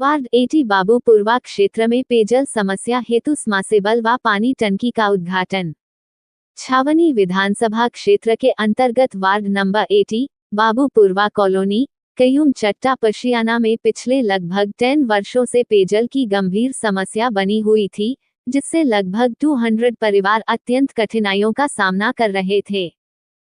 Ward 80 Babupurwa क्षेत्र में पेयजल समस्या हेतु स्मासेबल व पानी टंकी का उद्घाटन। छावनी विधानसभा क्षेत्र के अंतर्गत ward number 80 Babupurwa colony Qayyum Chatta Pashiyana में पिछले लगभग 10 वर्षों से पेयजल की गंभीर समस्या बनी हुई थी, जिससे लगभग 200 परिवार अत्यंत कठिनाइयों का सामना कर रहे थे।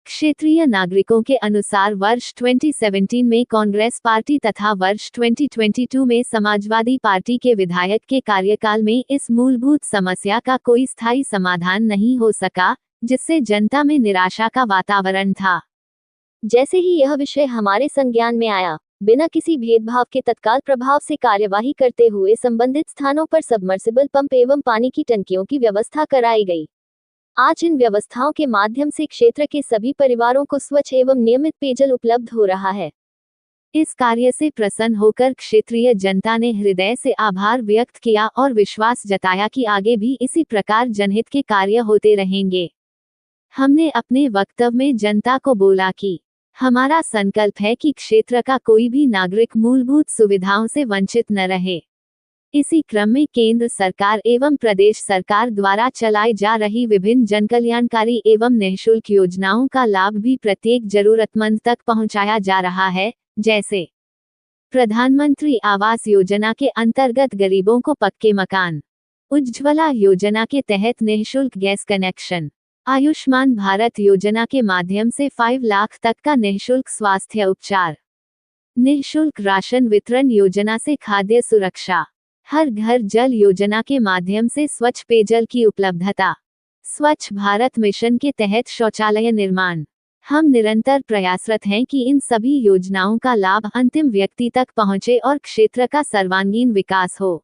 क्षेत्रीय नागरिकों के अनुसार वर्ष 2017 में कांग्रेस पार्टी तथा वर्ष 2022 में समाजवादी पार्टी के विधायक के कार्यकाल में इस मूलभूत समस्या का कोई स्थायी समाधान नहीं हो सका, जिससे जनता में निराशा का वातावरण था। जैसे ही यह विषय हमारे संज्ञान में आया, बिना किसी भेदभाव के तत्काल प्रभाव से कार्यवाही करते हुए संबंधित स्थानों पर सबमर्सिबल पंप एवं पानी की टंकियों की व्यवस्था कराई गई। आज इन व्यवस्थाओं के माध्यम से क्षेत्र के सभी परिवारों को स्वच्छ एवं नियमित पेयजल उपलब्ध हो रहा है। इस कार्य से प्रसन्न होकर क्षेत्रीय जनता ने हृदय से आभार व्यक्त किया और विश्वास जताया कि आगे भी इसी प्रकार जनहित के कार्य होते रहेंगे। हमने अपने वक्तव्य में जनता को बोला कि हमारा संकल्प है कि क्षेत्र का कोई भी नागरिक मूलभूत सुविधाओं से वंचित न रहे। इसी क्रम में केंद्र सरकार एवं प्रदेश सरकार द्वारा चलाई जा रही विभिन्न जनकल्याणकारी एवं निःशुल्क योजनाओं का लाभ भी प्रत्येक जरूरतमंद तक पहुंचाया जा रहा है, जैसे प्रधानमंत्री आवास योजना के अंतर्गत गरीबों को पक्के मकान, उज्ज्वला योजना के तहत निःशुल्क गैस कनेक्शन, आयुष्मान भारत योजना के माध्यम से 5 लाख तक का निःशुल्क स्वास्थ्य उपचार, निःशुल्क राशन वितरण योजना से खाद्य सुरक्षा, हर घर जल योजना के माध्यम से स्वच्छ पेयजल की उपलब्धता, स्वच्छ भारत मिशन के तहत शौचालय निर्माण। हम निरंतर प्रयासरत हैं कि इन सभी योजनाओं का लाभ अंतिम व्यक्ति तक पहुंचे और क्षेत्र का सर्वांगीण विकास हो।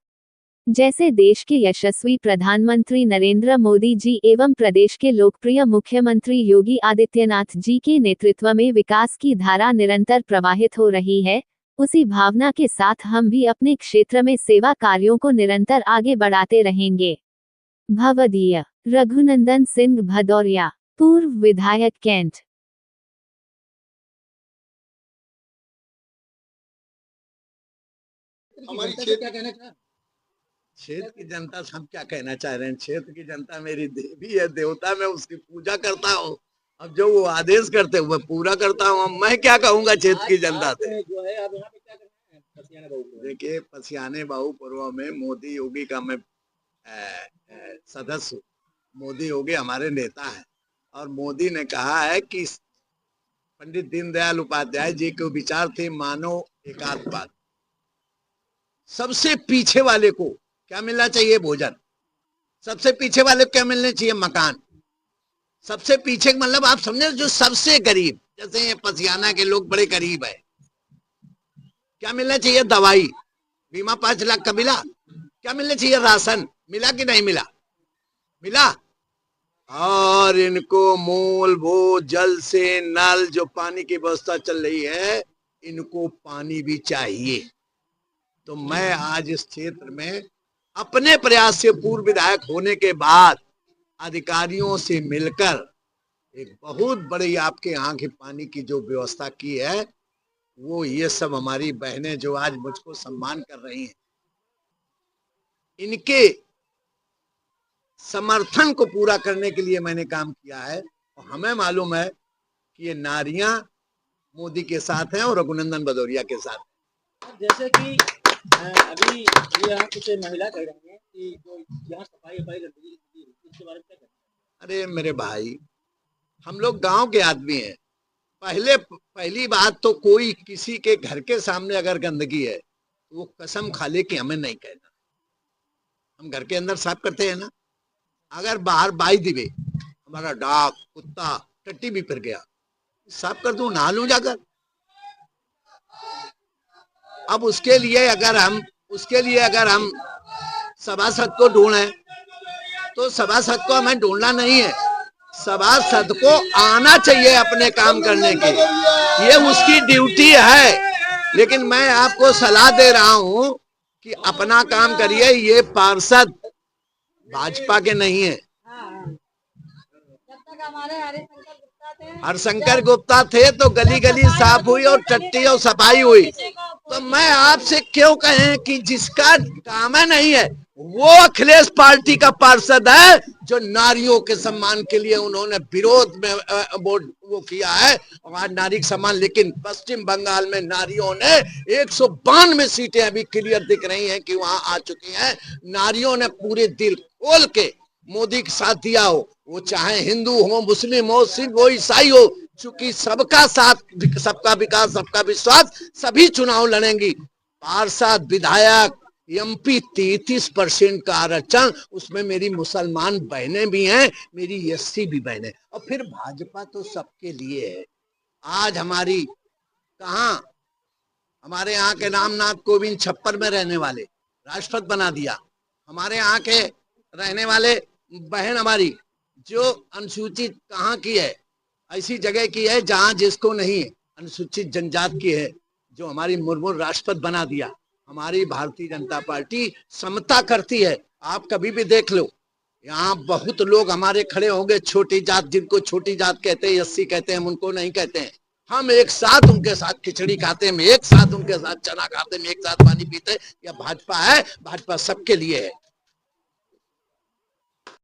जैसे देश के यशस्वी प्रधानमंत्री नरेंद्र मोदी जी एवं प्रदेश के लोकप्रिय मुख्यमंत्री योगी आदित्यनाथ जी के नेतृत्व में विकास की धारा निरंतर प्रवाहित हो रही है, उसी भावना के साथ हम भी अपने क्षेत्र में सेवा कार्यों को निरंतर आगे बढ़ाते रहेंगे। भवदीय रघुनंदन सिंह भदौरिया, पूर्व विधायक कैंट। हमारी क्षेत्र क्या कहना, क्षेत्र की जनता से हम क्या कहना चाह रहे हैं। क्षेत्र की जनता मेरी देवी है, देवता, मैं उसकी पूजा करता हूँ। अब जो वो आदेश करते हुए पूरा करता हूँ। मैं क्या कहूँगा क्षेत्र की जनता से। जो है अब यहाँ पे क्या करना है, देखिए पसियाने बाबूपुरवा में मोदी योगी का मैं सदस्य हूँ। मोदी योगी हमारे नेता हैं और मोदी ने कहा है कि पंडित दीनदयाल उपाध्याय जी के विचार थे मानव एकात्मवाद। सबसे पीछे वाले को क्या मिलना चाहिए, भोजन। सबसे पीछे वाले को क्या मिलना चाहिए, मकान। सबसे पीछे मतलब आप समझे जो सबसे गरीब, जैसे पसियाना के लोग बड़े गरीब है, क्या मिलना चाहिए, दवाई, बीमा 5 लाख का मिला। क्या मिलना चाहिए, राशन मिला कि नहीं मिला, मिला। और इनको मूलभूत जल से नल जो पानी की व्यवस्था चल रही है, इनको पानी भी चाहिए। तो मैं आज इस क्षेत्र में अपने प्रयास से पूर्व विधायक होने के बाद अधिकारियों से मिलकर एक बहुत बड़ी आपके यहाँ की पानी की जो व्यवस्था की है, वो ये सब हमारी बहनें जो आज मुझको सम्मान कर रही हैं, इनके समर्थन को पूरा करने के लिए मैंने काम किया है। और हमें मालूम है कि ये नारियां मोदी के साथ हैं और रघुनंदन भदौरिया के साथ हैं। जैसे कि अभी ये यहाँ कुछ महिला कह रही हैं कि जो यहाँ सफाई गंदगी इसके बारे में क्या कहते हैं। अरे मेरे भाई, हम लोग गांव के आदमी हैं। पहली बात तो कोई किसी के घर के सामने अगर गंदगी है तो वो कसम खा ले कि हमें नहीं कहना। हम घर के अंदर साफ करते हैं ना। अगर बाहर बाई दिवे हमारा डाक कुत्ता टट्टी भी फिर गया, साफ कर दूं, नहा लूं जाकर। अब उसके लिए अगर हम सभासद को ढूंढे तो सभासद को हमें ढूंढना नहीं है, सभासद को आना चाहिए अपने काम करने की, ये उसकी ड्यूटी है। लेकिन मैं आपको सलाह दे रहा हूं कि अपना काम करिए। ये पार्षद भाजपा के नहीं है। जब तक हमारे हरिशंकर गुप्ता हरशंकर गुप्ता थे तो गली गली साफ हुई और टट्टी और सफाई हुई। तो मैं आपसे क्यों कहें कि जिसका काम नहीं है वो अखिलेश पार्टी का पार्षद है, जो नारियों के सम्मान के लिए उन्होंने विरोध में वोट वो किया है और आज नारी सम्मान। लेकिन पश्चिम बंगाल में नारियों ने 192 सीटें अभी क्लियर दिख रही हैं कि वहां आ चुकी हैं। नारियों ने पूरे दिल खोल के मोदी के साथ दिया हो, वो चाहे हिंदू हो, मुस्लिम हो, सिख हो, ईसाई हो, चूंकि सबका साथ, सबका विकास, सबका विश्वास, सभी चुनाव लड़ेंगी। पार्षद, विधायक, एमपी 33% का आरक्षण, उसमें मेरी मुसलमान बहनें भी हैं, मेरी एससी भी बहनें। और फिर भाजपा तो सबके लिए है। आज हमारी कहा हमारे यहाँ के रामनाथ कोविंद छप्पर में रहने वाले राष्ट्रपति बना दिया। हमारे यहाँ के रहने वाले बहन हमारी जो अनुसूचित कहाँ की है, ऐसी जगह की है जहां जिसको नहीं है, अनुसूचित जनजाति की है, जो हमारी मुर्मू राष्ट्रपति बना दिया। हमारी भारतीय जनता पार्टी समता करती है। आप कभी भी देख लो, यहाँ बहुत लोग हमारे खड़े होंगे छोटी जात, जिनको छोटी जात कहते हैं, एससी कहते हैं, हम उनको नहीं कहते हैं। हम एक साथ उनके साथ खिचड़ी खाते हैं, एक साथ उनके साथ चना खाते हैं, एक साथ पानी पीते हैं। यह भाजपा है, भाजपा सबके लिए है।